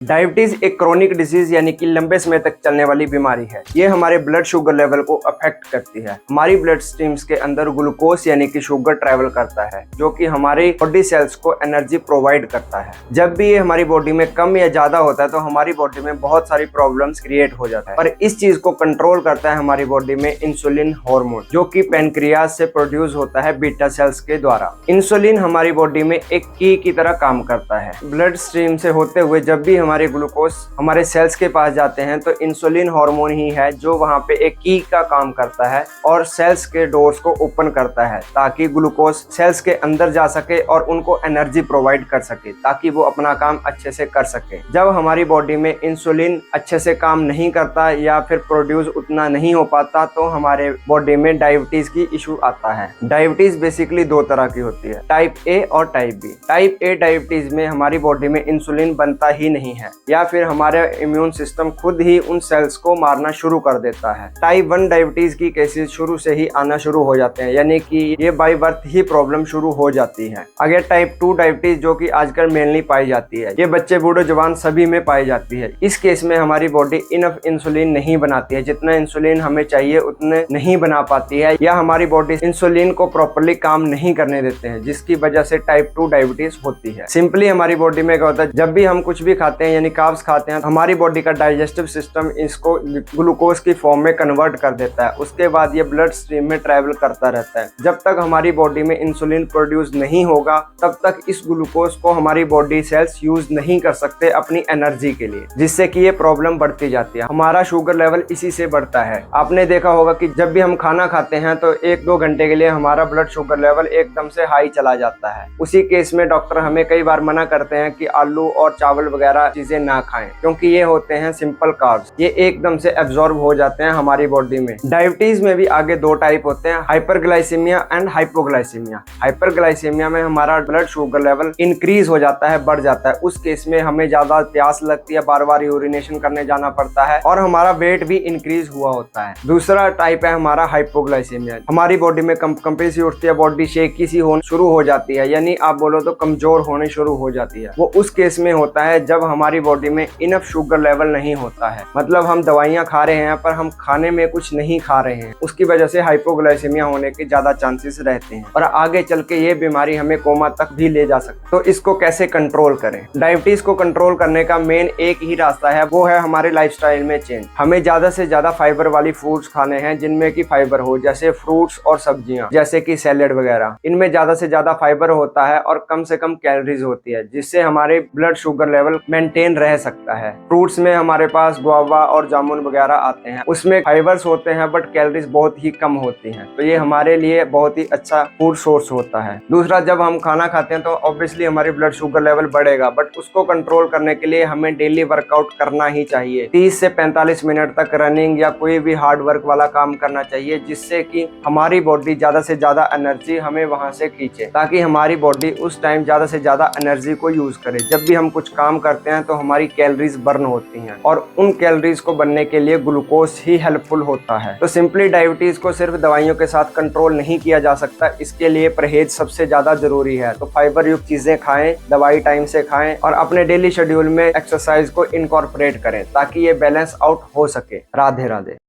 Diabetes एक chronic disease यानी कि लंबे समय तक चलने वाली बीमारी है। ये हमारे ब्लड शुगर लेवल को अफेक्ट करती है। हमारी ब्लड स्ट्रीम्स के अंदर ग्लूकोज यानी कि शुगर ट्रेवल करता है, जो कि हमारी बॉडी सेल्स को एनर्जी प्रोवाइड करता है। जब भी ये हमारी बॉडी में कम या ज्यादा होता है तो हमारी बॉडी में बहुत सारी प्रॉब्लम्स क्रिएट हो जाता है। पर इस चीज को कंट्रोल करता है हमारी बॉडी में इंसुलिन हार्मोन, जो कि पैनक्रियाज से प्रोड्यूस होता है बीटा सेल्स के द्वारा। इंसुलिन हमारी बॉडी में एक की तरह काम करता है। ब्लड स्ट्रीम से होते हुए जब भी हमारे ग्लूकोज हमारे सेल्स के पास जाते हैं तो इंसुलिन हार्मोन ही है जो वहां पे एक की का काम करता है और सेल्स के डोर्स को ओपन करता है ताकि ग्लूकोज सेल्स के अंदर जा सके और उनको एनर्जी प्रोवाइड कर सके, ताकि वो अपना काम अच्छे से कर सके। जब हमारी बॉडी में इंसुलिन अच्छे से काम नहीं करता या फिर प्रोड्यूस उतना नहीं हो पाता तो हमारे बॉडी में डायबिटीज की इशू आता है। डायबिटीज बेसिकली दो तरह की होती है, टाइप ए और type B. Type A diabetes में हमारी बॉडी में इंसुलिन बनता ही नहीं है या फिर हमारा इम्यून सिस्टम खुद ही उन सेल्स को मारना शुरू कर देता है। टाइप 1 डायबिटीज की केसेस शुरू से ही आना शुरू हो जाते हैं, यानी कि ये बाय बर्थ ही प्रॉब्लम शुरू हो जाती है। अगर टाइप 2 डायबिटीज जो कि आजकल मेनली पाई जाती है, ये बच्चे बूढ़े जवान सभी में पाई जाती है। इस केस में हमारी बॉडी इनफ इंसुलिन नहीं बनाती है, जितना इंसुलिन हमें चाहिए उतने नहीं बना पाती है, या हमारी बॉडी इंसुलिन को प्रॉपर्ली काम नहीं करने देते हैं, जिसकी वजह से टाइप 2 डायबिटीज होती है। सिंपली हमारी बॉडी में क्या होता है, जब भी हम कुछ भी खाते हैं यानी कार्ब्स खाते हैं, हमारी बॉडी का डाइजेस्टिव सिस्टम इसको ग्लूकोज की फॉर्म में कन्वर्ट कर देता है। उसके बाद ये ब्लड स्ट्रीम में ट्रैवल करता रहता है। जब तक हमारी बॉडी में इंसुलिन प्रोड्यूस नहीं होगा तब तक इस ग्लूकोज को हमारी बॉडी सेल्स यूज नहीं कर सकते अपनी एनर्जी के लिए, जिससे कि ये प्रॉब्लम बढ़ती जाती है। हमारा शुगर लेवल इसी से बढ़ता है। आपने देखा होगा कि जब भी हम खाना खाते हैं तो 1-2 घंटे के लिए हमारा ब्लड शुगर लेवल एकदम से हाई चला जाता है। उसी केस में डॉक्टर हमें कई बार मना करते हैं कि आलू और चावल वगैरह चीजें ना खाएं, क्योंकि ये होते हैं सिंपल कार्ब्स। ये एकदम से एब्जॉर्ब हो जाते हैं हमारी बॉडी में। डायबिटीज में भी आगे 2 टाइप होते हैं, हाइपरग्लाइसीमिया एंड हाइपोग्लाइसीमिया। हाइपरग्लाइसीमिया में हमारा ब्लड शुगर लेवल इंक्रीज हो जाता है, बढ़ जाता है। उस केस में हमें ज्यादा प्यास लगती है, बार बार यूरिनेशन करने जाना पड़ता है और हमारा वेट भी इंक्रीज हुआ होता है। दूसरा टाइप है हमारा हाइपोग्लाइसीमिया। हमारी बॉडी में कंपी सी उठती है, बॉडी शेकी सी होनी शुरू हो जाती है, यानी आप बोलो तो कमजोर होने शुरू हो जाती है। वो उस केस में होता है जब हमारी बॉडी में इनफ शुगर लेवल नहीं होता है, मतलब हम दवाइयां खा रहे हैं पर हम खाने में कुछ नहीं खा रहे हैं। उसकी वजह से हाइपोग्लाइसीमिया होने के ज्यादा चांसेस रहते हैं और आगे चल के ये बीमारी हमें कोमा तक भी ले जा सकती है। तो इसको कैसे कंट्रोल करें? डायबिटीज को कंट्रोल करने का मेन एक ही रास्ता है, वो है हमारे लाइफस्टाइल में चेंज। हमें ज्यादा से ज्यादा फाइबर वाली फूड्स खाने हैं जिनमें की फाइबर हो, जैसे फ्रूट्स और सब्जियां, जैसे कि सैलेड वगैरह। इनमें ज्यादा से ज्यादा फाइबर होता है और कम से कम कैलोरीज होती है, जिससे हमारे ब्लड शुगर लेवल मेंटेन रह सकता है। फ्रूट्स में हमारे पास गुआवा और जामुन वगैरह आते हैं, उसमें फाइबर्स होते हैं बट कैलोरीज बहुत ही कम होती हैं, तो ये हमारे लिए बहुत ही अच्छा फूड सोर्स होता है। दूसरा, जब हम खाना खाते हैं तो ऑब्वियसली हमारी ब्लड शुगर लेवल बढ़ेगा, बट उसको कंट्रोल करने के लिए हमें डेली वर्कआउट करना ही चाहिए। 30 से 45 मिनट तक रनिंग या कोई भी हार्ड वर्क वाला काम करना चाहिए, जिससे कि हमारी बॉडी ज्यादा से ज्यादा एनर्जी हमें वहां से खींचे, ताकि हमारी बॉडी उस टाइम ज्यादा से ज्यादा एनर्जी को यूज करे। जब भी हम कुछ काम करते हैं तो हमारी कैलोरीज बर्न होती हैं और उन कैलोरीज को बनने के लिए ग्लूकोज ही हेल्पफुल होता है। तो सिंपली डायबिटीज को सिर्फ दवाइयों के साथ कंट्रोल नहीं किया जा सकता, इसके लिए परहेज सबसे ज्यादा जरूरी है। तो फाइबर युक्त चीजें खाएं, दवाई टाइम से खाएं और अपने डेली शेड्यूल में एक्सरसाइज को इनकॉर्पोरेट करें ताकि ये बैलेंस आउट हो सके। राधे राधे।